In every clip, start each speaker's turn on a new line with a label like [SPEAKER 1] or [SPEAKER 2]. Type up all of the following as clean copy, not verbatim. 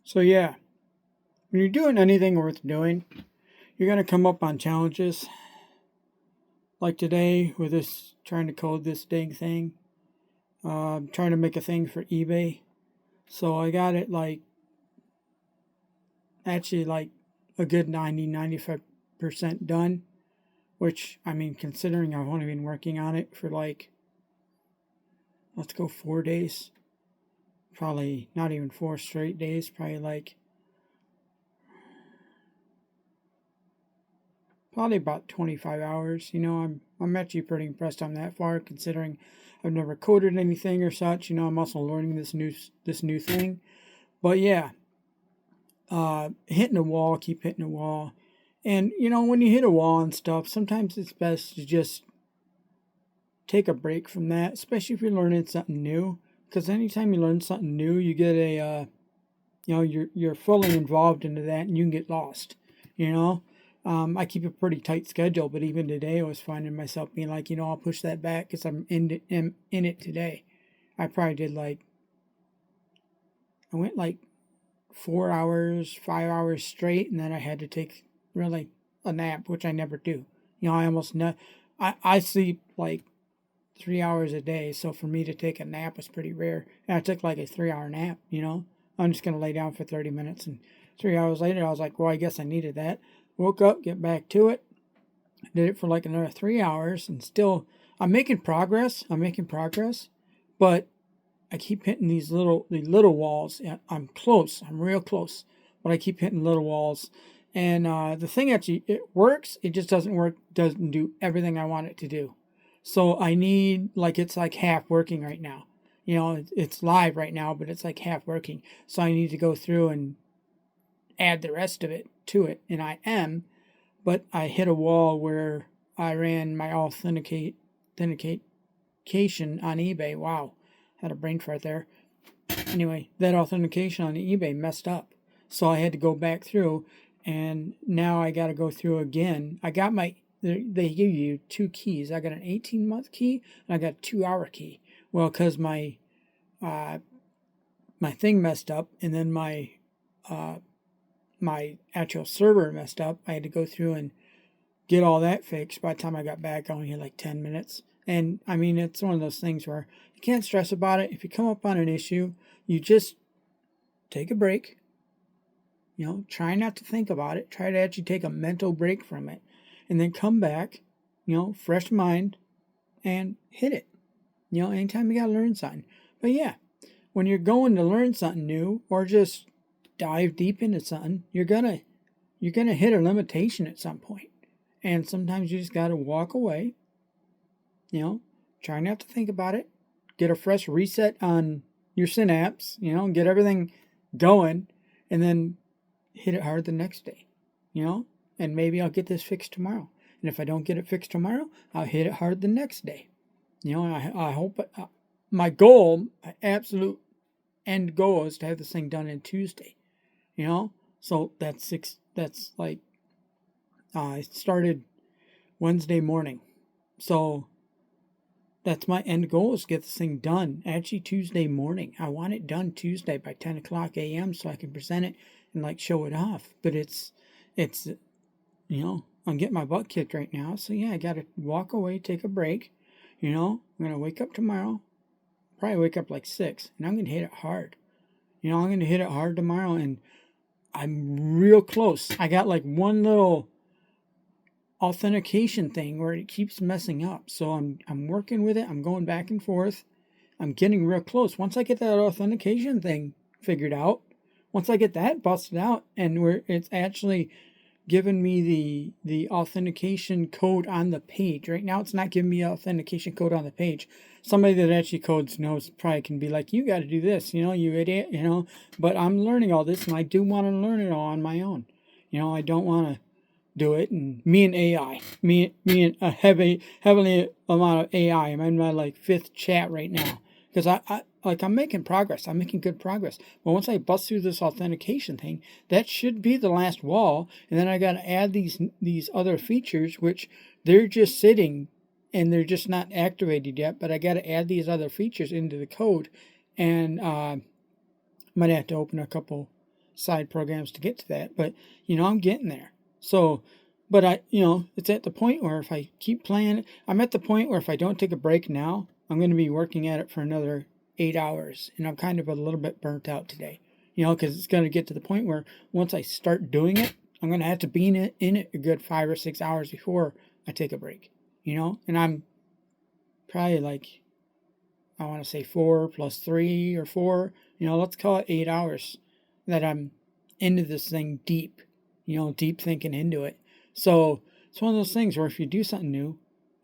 [SPEAKER 1] So yeah, when you're doing anything worth doing, you're gonna come up on challenges. Like today with this trying to code this dang thing, trying to make a thing for eBay. So I got it like a good 95% done. Which I mean, considering I've only been working on it for like, let's go 4 days, probably not even 4 straight days, probably about 25 hours. I'm actually pretty impressed I'm that far, considering I've never coded anything or such. I'm also learning this new thing. But yeah, hitting a wall, keep hitting a wall. And when you hit a wall and stuff, sometimes it's best to just take a break from that, especially if you're learning something new. Because anytime you learn something new, you get you're fully involved into that, and you can get lost. You know, I keep a pretty tight schedule, but even today, I was finding myself being like, I'll push that back because I'm in it today. I probably did I went like 4 hours, 5 hours straight, and then I had to take really a nap, which I never do. I almost I sleep like 3 hours a day, so for me to take a nap was pretty rare. And I took like a 3 hour nap. I'm just gonna lay down for 30 minutes, and 3 hours later, I was like, well, I guess I needed that. Woke up, get back to it, did it for like another 3 hours, and still, I'm making progress. But I keep hitting the little walls. Yeah, I'm close. I'm real close, but I keep hitting little walls. And the thing actually, it works. It just doesn't work. Doesn't do everything I want it to do. So I need it's like half working right now. It's live right now, but it's like half working. So I need to go through and add the rest of it to it, and I am. But I hit a wall where I ran my authentication on eBay. Wow, had a brain fart there. Anyway, that authentication on eBay messed up. So I had to go back through, and now I got to go through again. They give you two keys. I got an 18-month key, and I got a 2 hour key. Well, because uh, my thing messed up, and then my actual server messed up. I had to go through and get all that fixed. By the time I got back, I only had like 10 minutes. And I mean, it's one of those things where you can't stress about it. If you come up on an issue, you just take a break. Try not to think about it. Try to actually take a mental break from it. And then come back, fresh mind, and hit it. Anytime you got to learn something. But yeah, when you're going to learn something new or just dive deep into something, you're gonna hit a limitation at some point. And sometimes you just gotta walk away, try not to think about it, get a fresh reset on your synapse, get everything going, and then hit it hard the next day, and maybe I'll get this fixed tomorrow. And if I don't get it fixed tomorrow, I'll hit it hard the next day. I hope my goal, my absolute end goal is to have this thing done in Tuesday. So that's like I started Wednesday morning, so that's my end goal, is to get this thing done actually Tuesday morning. I want it done Tuesday by 10 o'clock a.m. so I can present it and show it off. But it's I'm getting my butt kicked right now, so yeah, I gotta walk away, take a break. I'm gonna wake up tomorrow, probably wake up like 6, and I'm gonna hit it hard. I'm gonna hit it hard tomorrow, and I'm real close. I got like one little authentication thing where it keeps messing up. So I'm working with it. I'm going back and forth. I'm getting real close. Once I get that authentication thing figured out, once I get that busted out, and where it's actually giving me the authentication code on the page. Right now, it's not giving me authentication code on the page. Somebody that actually codes knows, probably can be like, you got to do this, you idiot, But I'm learning all this, and I do want to learn it all on my own. I don't want to do it. And me and AI, me and a heavily amount of AI. I'm in my fifth chat right now because I'm making progress. I'm making good progress. But once I bust through this authentication thing, that should be the last wall. And then I got to add these other features, which they're just sitting and they're just not activated yet. But I got to add these other features into the code, and might have to open a couple side programs to get to that. But, I'm getting there. So, but it's at the point where if I keep playing, I'm at the point where if I don't take a break now, I'm going to be working at it for another 8 hours. And I'm kind of a little bit burnt out today, because it's going to get to the point where once I start doing it, I'm going to have to be in it a good 5 or 6 hours before I take a break, and I'm probably like, I want to say 4 plus 3 or 4, let's call it 8 hours that I'm into this thing deep, deep thinking into it. So it's one of those things where if you do something new,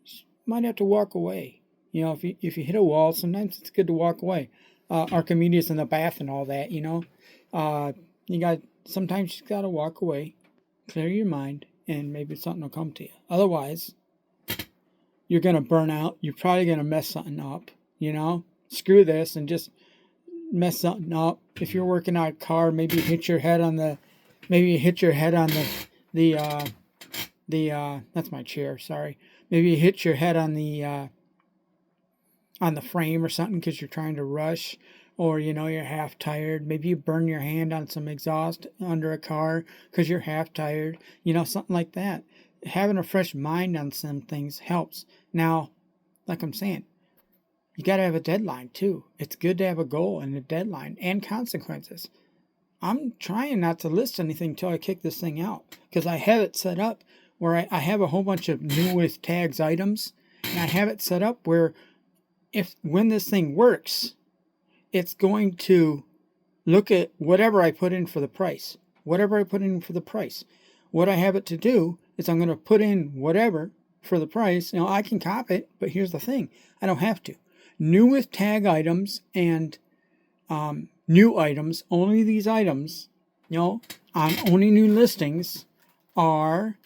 [SPEAKER 1] you might have to walk away. If you hit a wall, sometimes it's good to walk away. Archimedes in the bath and all that, sometimes you got to walk away, clear your mind, and maybe something will come to you. Otherwise, you're going to burn out. You're probably going to mess something up, Screw this and just mess something up. If you're working on a car, maybe you hit your head on the that's my chair, sorry. Maybe you hit your head on the frame or something because you're trying to rush, or you're half tired. Maybe you burn your hand on some exhaust under a car because you're half tired, something like that. Having a fresh mind on some things helps. Now, like I'm saying, you got to have a deadline too. It's good to have a goal and a deadline and consequences. I'm trying not to list anything until I kick this thing out, because I have it set up where I have a whole bunch of new with tags items, and I have it set up where when this thing works, it's going to look at whatever I put in for the price. What I have it to do is I'm going to put in whatever for the price. I can copy it, but here's the thing. I don't have to. New with tag items and new items, only these items, on only new listings are,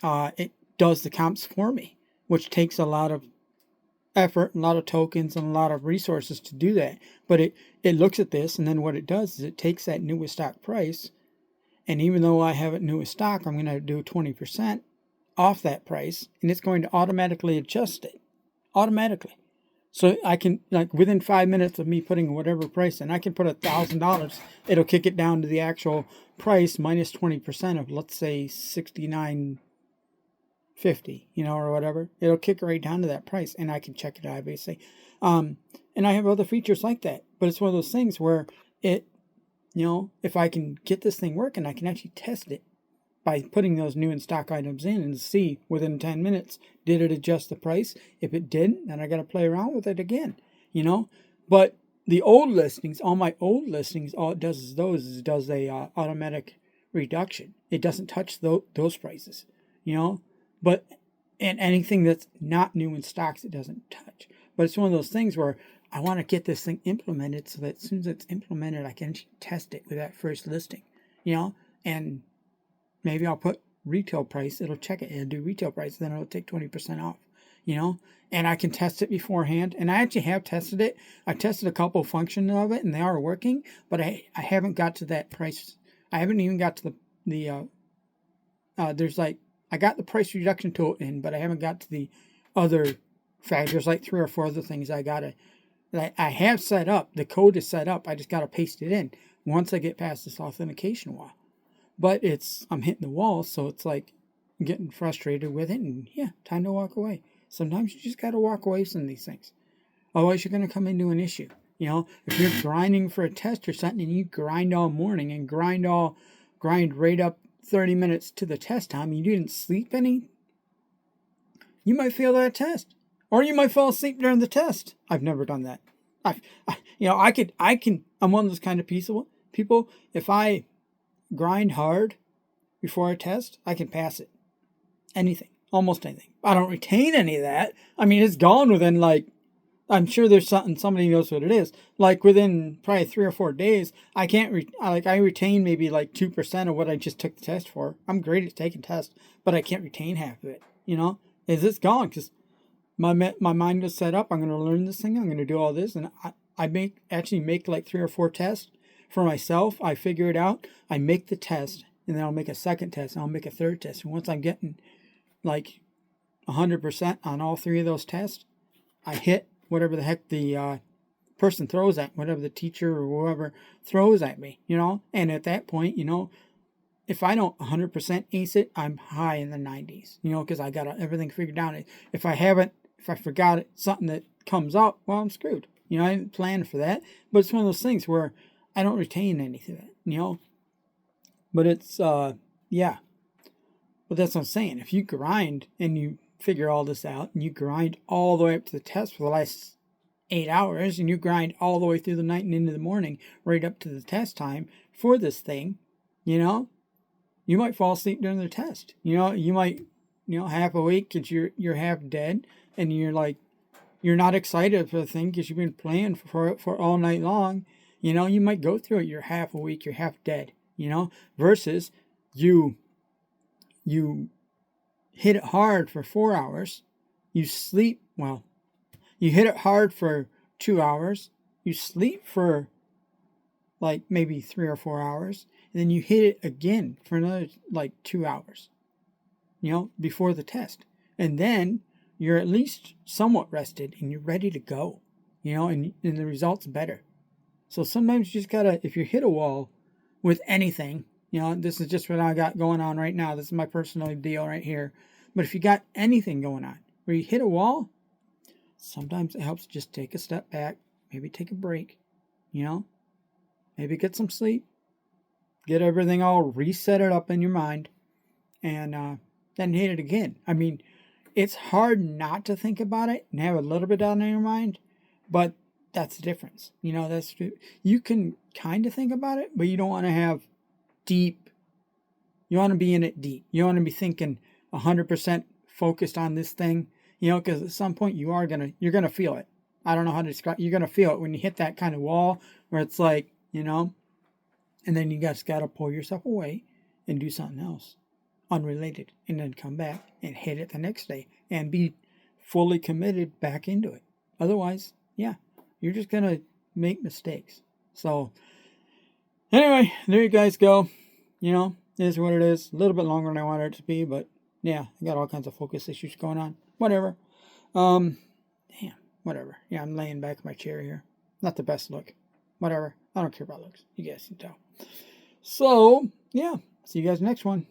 [SPEAKER 1] it does the comps for me, which takes a lot of effort, a lot of tokens, and a lot of resources to do that. But it looks at this, and then what it does is it takes that newest stock price, and even though I have it newest stock, I'm going to do 20% off that price, and it's going to automatically adjust it. Automatically. So I can, like, within 5 minutes of me putting whatever price in, I can put $1,000. It'll kick it down to the actual price minus 20% of, let's say, $69.50, or whatever. It'll kick right down to that price, and I can check it out, obviously. And I have other features like that. But it's one of those things where if I can get this thing working, I can actually test it by putting those new in stock items in and see within 10 minutes, did it adjust the price? If it didn't, then I got to play around with it again, But the old listings, all my old listings, all it does is it does a automatic reduction. It doesn't touch those prices, But and anything that's not new in stocks, it doesn't touch. But it's one of those things where I want to get this thing implemented so that as soon as it's implemented, I can test it with that first listing, and maybe I'll put retail price. It'll check it. It'll do retail price. Then it'll take 20% off, and I can test it beforehand. And I actually have tested it. I tested a couple of functions of it, and they are working, but I haven't got to that price. I haven't even got to there's like, I got the price reduction tool in, but I haven't got to the other factors, like 3 or 4 other things that I have set up. The code is set up. I just got to paste it in once I get past this authentication wall. But I'm hitting the wall, so it's like I'm getting frustrated with it, and time to walk away. Sometimes you just got to walk away from these things. Otherwise, you're going to come into an issue. If you're grinding for a test or something, and you grind all morning and grind right up 30 minutes to the test time, and you didn't sleep any, you might fail that test. Or you might fall asleep during the test. I've never done that. I'm one of those kind of people. If I grind hard before a test, I can pass it. Anything. Almost anything. I don't retain any of that. I mean, it's gone within, I'm sure there's somebody knows what it is. Within probably 3 or 4 days, I can't, I retain maybe 2% of what I just took the test for. I'm great at taking tests, but I can't retain half of it. It's gone because my mind was set up. I'm going to learn this thing. I'm going to do all this. And I make 3 or 4 tests for myself. I figure it out. I make the test, and then I'll make a second test, and I'll make a third test. And once I'm getting 100% on all 3 of those tests, I hit whatever the heck the person throws at, whatever the teacher or whoever throws at me, and at that point, if I don't 100% ace it, I'm high in the 90s, because I got everything figured out. If I forgot it, something that comes up, well, I'm screwed. I didn't plan for that, but it's one of those things where I don't retain anything, but it's, yeah, but that's what I'm saying. If you grind and you figure all this out and you grind all the way up to the test for the last 8 hours and you grind all the way through the night and into the morning right up to the test time for this thing, you might fall asleep during the test. You might, half awake because you're half dead and you're not excited for the thing because you've been playing for it for all night long. You might go through it. You're half awake, you're half dead, versus you hit it hard for 4 hours, you sleep, well, you hit it hard for 2 hours, you sleep for like maybe 3 or 4 hours, and then you hit it again for another like 2 hours, before the test. And then you're at least somewhat rested and you're ready to go, and the result's better. So sometimes you just gotta, if you hit a wall with anything, this is just what I got going on right now. This is my personal deal right here. But if you got anything going on where you hit a wall, sometimes it helps just take a step back, maybe take a break, maybe get some sleep, get everything all reset it up in your mind, and then hit it again. I mean, it's hard not to think about it and have a little bit on your mind, but that's the difference. You can kind of think about it, but you don't want to have deep. You want to be in it deep. You want to be thinking 100% focused on this thing, because at some point you're gonna feel it. I don't know how to describe. You're gonna feel it when you hit that kind of wall where it's like, and then you just gotta pull yourself away and do something else, unrelated, and then come back and hit it the next day and be fully committed back into it. Otherwise, yeah, you're just gonna make mistakes. So anyway, there you guys go. It is what it is. A little bit longer than I wanted it to be, but yeah, I got all kinds of focus issues going on. Whatever. Whatever. Yeah, I'm laying back in my chair here. Not the best look. Whatever. I don't care about looks. You guys can tell. So, yeah. See you guys next one.